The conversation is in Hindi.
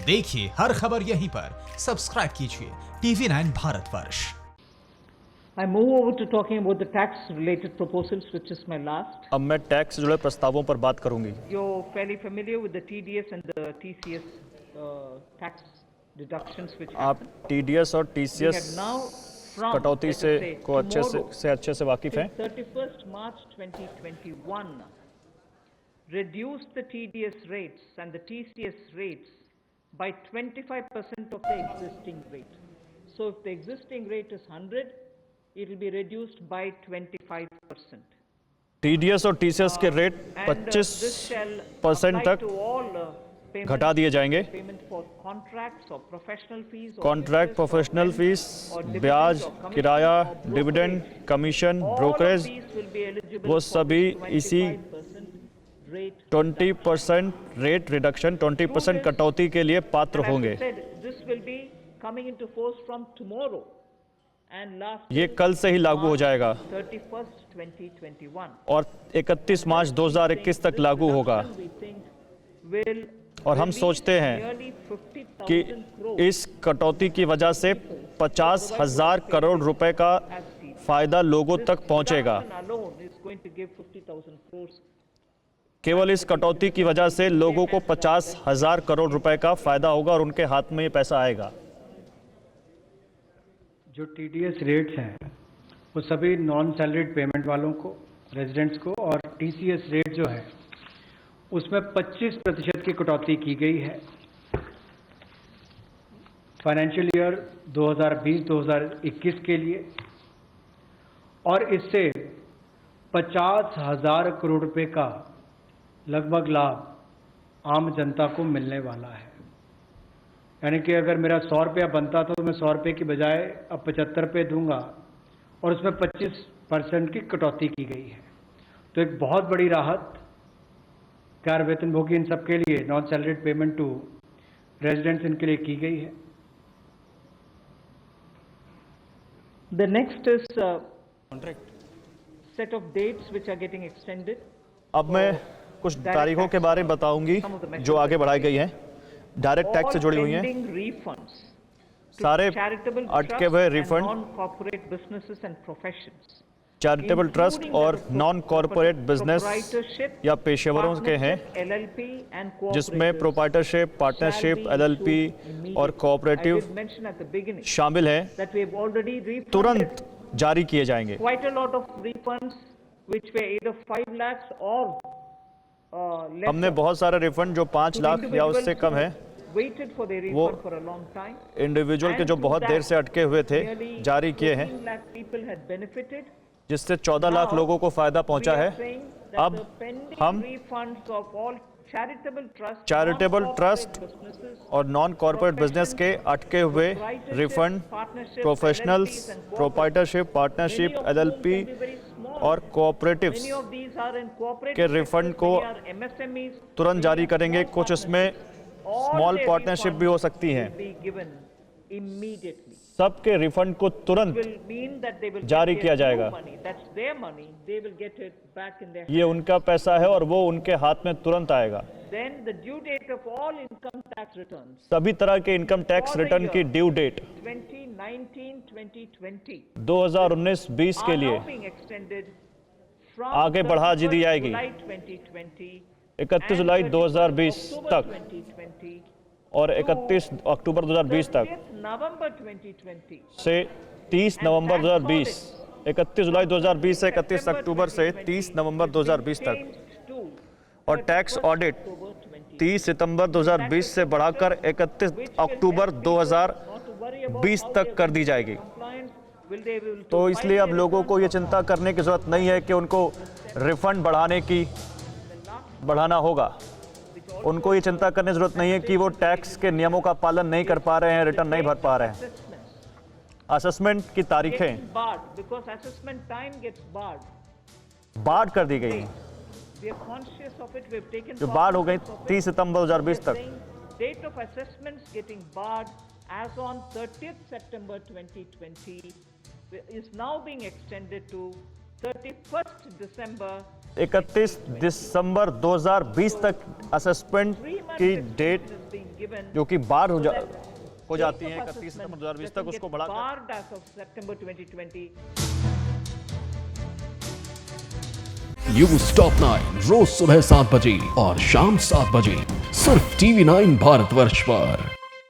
देखिए हर खबर यहीं पर। सब्सक्राइब कीजिए TV9 Bharatvarsh. I move over to talking about the tax-related proposals, which is my last. अब मैं टैक्स से जुड़े प्रस्तावों पर बात करूंगी। You're fairly familiar with the TDS and the TCS tax deductions which आप happen. TDS और We TCS have now from, कटौती let us से say, को अच्छे से वाकिफ हैं। till 31st March 2021, reduce the TDS rates and the TCS rates by 25% of the existing rate. So if the existing rate is 100, it will be reduced by 25%. TDS और TCS के rate And this shall 25% apply तक to all घटा दिए जाएंगे। payment for contracts or professional fees or contract, interest or professional rent fees, or dividends ब्याज, or commission किराया, or brokerage. Dividend, commission, All of brokerage, these will be eligible वो for सभी this इसी 25% rate 20% रेट रिडक्शन, 20% कटौती के लिए पात्र And as I होंगे। said, this will be coming into force from tomorrow and last ये कल से ही लागू हो जाएगा 31st 2021 और 31 मार्च 2021 तक लागू होगा। और हम सोचते हैं कि इस कटौती की वजह से 50,000 करोड़ रुपए का फायदा लोगों तक पहुंचेगा। केवल इस कटौती की वजह से लोगों को 50,000 करोड़ रुपए का फायदा होगा और उनके हाथ में ये पैसा आएगा। जो TDS रेट्स हैं वो सभी नॉन सैलरीड पेमेंट वालों को, रेजिडेंट्स को, और TCS रेट जो है उसमें 25% की कटौती की गई है फाइनेंशियल ईयर 2020-2021 के लिए, और इससे 50,000 करोड़ रुपए का लगभग लाभ आम जनता को मिलने वाला है। यानी कि अगर मेरा 100 रुपया बनता था तो मैं 100 रुपये की बजाय अब 75 रुपये दूंगा और उसमें 25% की कटौती की गई है। तो एक बहुत बड़ी राहत कार वेतनभोगी इन सबके लिए, non salaried payment to residents, इनके लिए की गई है। The next is set of dates which are getting extended. अब मैं कुछ तारीखों के बारे में बताऊंगी जो आगे बढ़ाई गई हैं, डायरेक्ट टैक्स से जुड़ी हुई हैं। Pending refunds to सारे charitable अटके trusts हुए and refund non-corporate businesses and professions, charitable trust including और the non corporate business proprietorship, या पेशेवरों के हैं, partnership, LLP and जिसमें cooperatives proprietorship, partnership, shall be LLP issued और immediately. I cooperative did mention at the beginning शामिल हैं, that we have already refunded तुरंत जारी किए जाएंगे। quite a lot of refunds which were either 5 lakhs or less. हमने बहुत सारे रिफंड जो 5 लाख या उससे कम है, waited for their वो refund for a long time. Individual के जो And बहुत through देर that, से अटके हुए थे nearly जारी किए हैं, 14 lakh people had benefited. जिससे 14 लाख Now, लोगों को फायदा पहुंचा we है। are saying that अब the pending हम refunds of all charitable trusts, charitable non-corporate trust businesses, और नॉन कॉरपोरेट बिजनेस के अटके हुए refund, professionals, proprietorship, partnership, LLP और cooperatives many of these are in cooperative के sectors, रिफंड को many are MSMEs, तुरंत जारी करेंगे। कुछ इसमें all स्मॉल their पार्टनरशिप भी हो सकती हैं। refunds will be given immediately. सबके रिफंड को तुरंत Will mean that they will जारी get किया their जाएगा। new money. That's their money. They will get it back in their ये उनका पैसा है और वो उनके हाथ में तुरंत आएगा। Then the due date of all income tax returns सभी तरह के इनकम टैक्स रिटर्न की ड्यू डेट 2019-2020 2019-20 के are लिए now being extended from आगे बढ़ा दी 31st जाएगी। July 2020 31 and July 31st 2020 October तक 2020 और 31 अक्टूबर 2020 तक 30th November 2020 से 30 नवंबर 2020, 31 जुलाई 2020 से 31 अक्टूबर से 30 नवंबर 2020 तक, changed to और टैक्स 31st ऑडिट October 2020. 30 सितंबर 2020 से बढ़ाकर 31 अक्टूबर 2020 तक कर दी जाएगी। तो इसलिए अब लोगों को ये चिंता करने की जरूरत नहीं है कि उनको रिफंड बढ़ाना होगा। उनको ये चिंता करने की जरूरत नहीं है कि वो टैक्स के नियमों का पालन नहीं कर पा रहे हैं, रिटर्न नहीं भर पा रहे हैं। असेसमेंट की तारीखें बाढ़ कर दी गई हैं, जो बाढ़ हो गई 30 सितंबर 2020 तक। Date of assessments getting barred as on 30th September 2020 is now being extended to 31st December 31 दिसंबर 2020 तक असेसमेंट 3 months की extension date is being given जो कि बार हो so हो that जाती है date of 31 assessment सितंबर 2020 तक, doesn't उसको get बढ़ाकर barred as of September 2020. News top 9 रोज सुबह 7 बजे और शाम 7 बजे सिर्फ TV9 भारतवर्ष पर।